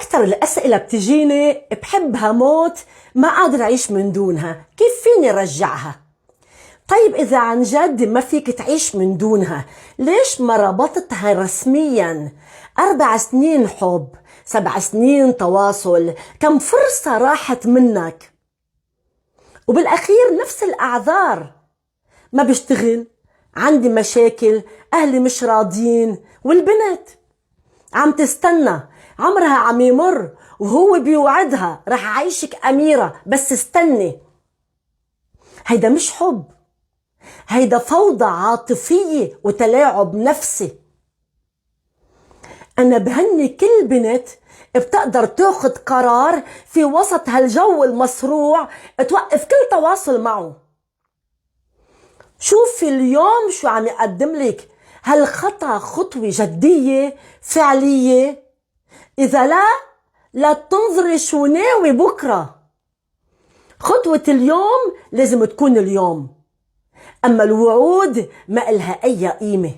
أكتر الأسئلة بتجيني بحبها موت، ما قادر أعيش من دونها، كيف فيني رجعها؟ طيب إذا عن جد ما فيك تعيش من دونها، ليش ما ربطتها رسميا؟ 4 سنين حب، 7 سنين تواصل، كم فرصة راحت منك؟ وبالأخير نفس الأعذار، ما بشتغل، عندي مشاكل، أهلي مش راضيين، والبنت عم تستنى، عمرها عم يمر وهو بيوعدها رح عيشك أميرة بس استني. هيدا مش حب، هيدا فوضى عاطفية وتلاعب نفسي. أنا بهني كل بنت بتقدر تاخد قرار في وسط هالجو المصروع توقف كل تواصل معه. شوفي اليوم شو عم يقدم لك، هالخطأ خطوة جدية فعلية، إذا لا تنظري شو ناوي بكرة. خطوة اليوم لازم تكون اليوم، أما الوعود ما إلها أي قيمة.